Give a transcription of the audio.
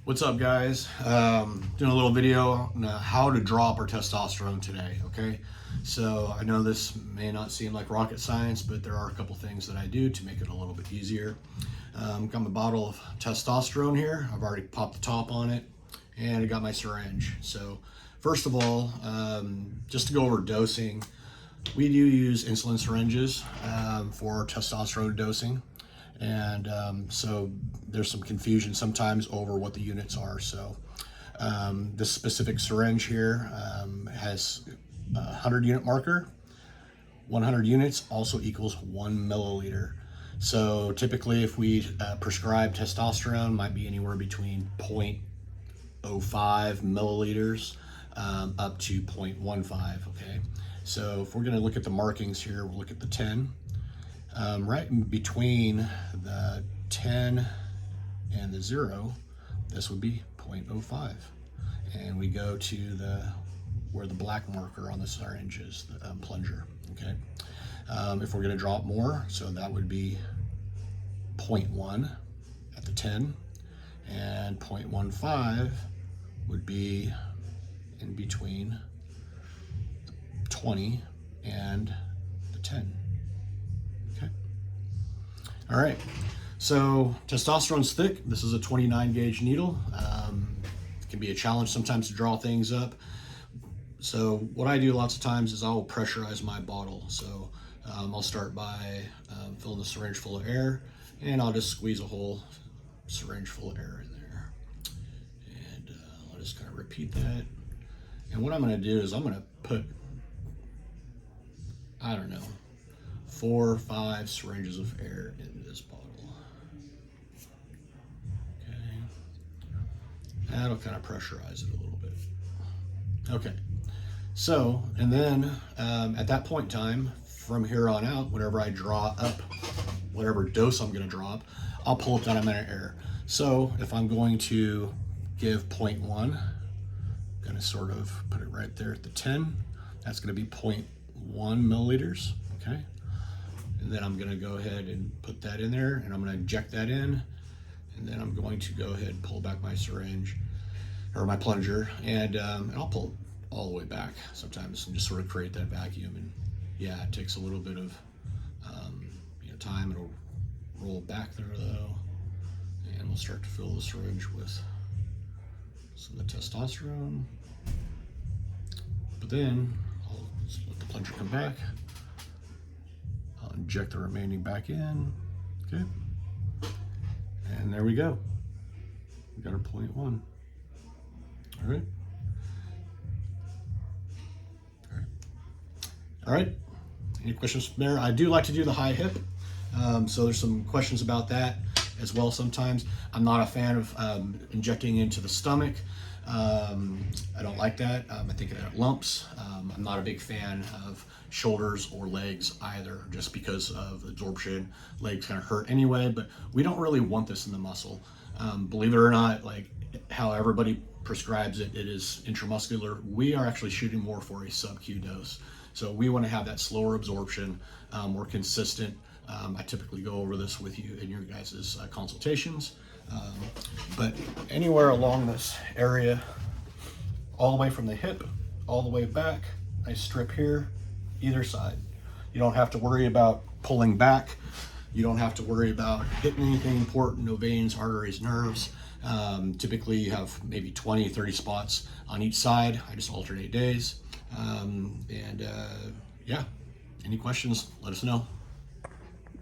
What's up, guys? Doing a little video on how to drop our testosterone today, okay? So I know this may not seem like rocket science, but there are a couple things that I do to make it a little bit easier. Got my bottle of testosterone here. I've already popped the top on it, and I got my syringe. So first of all, just to go over dosing, we do use insulin syringes for testosterone dosing. And so there's some confusion sometimes over what the units are. So this specific syringe here has a 100 unit marker. 100 units also equals 1 milliliter. So typically if we prescribe testosterone, might be anywhere between 0.05 milliliters up to 0.15, okay? So if we're gonna look at the markings here, we'll look at the 10. Right in between the 10 and the 0, this would be 0.05. And we go to where the black marker on the syringe is, the plunger, okay? If we're gonna drop more, so that would be 0.1 at the 10, and 0.15 would be in between 20 and the 10. All right, so testosterone's thick. This is a 29 gauge needle. It can be a challenge sometimes to draw things up. So what I do lots of times is I'll pressurize my bottle. So I'll start by filling the syringe full of air, and I'll just squeeze a whole syringe full of air in there. And I'll just kind of repeat that. And what I'm gonna do is I'm gonna put, I don't know, 4 or 5 syringes of air in this bottle. Okay, that'll kind of pressurize it a little bit. Okay, so, and then at that point in time, from here on out, whenever I draw up whatever dose I'm gonna drop, I'll pull it down a minute air. So if I'm going to give 0.1, I'm gonna sort of put it right there at the 10, that's gonna be 0.1 milliliters, okay? And then I'm gonna go ahead and put that in there, and I'm gonna inject that in, and then I'm going to go ahead and pull back my syringe, or my plunger, and I'll pull all the way back sometimes and just sort of create that vacuum. And yeah, it takes a little bit of time. It'll roll back there though, and we'll start to fill the syringe with some of the testosterone. But then I'll just let the plunger come back. I'll inject the remaining back in, okay? And there we go. We got our 0.1. All right. All right. Any questions from there? I do like to do the high hip. So there's some questions about that as well sometimes. I'm not a fan of injecting into the stomach. I don't like that. I think it lumps. I'm not a big fan of shoulders or legs either, just because of absorption. Legs kind of hurt anyway, but we don't really want this in the muscle. Believe it or not, like how everybody prescribes it, it is intramuscular. We are actually shooting more for a sub-Q dose. So we want to have that slower absorption, more consistent. I typically go over this with you in your guys' consultations. But anywhere along this area, all the way from the hip, all the way back, nice strip here, either side. You don't have to worry about pulling back. You don't have to worry about hitting anything important, no veins, arteries, nerves. Typically you have maybe 20, 30 spots on each side. I just alternate days. Yeah, any questions, let us know.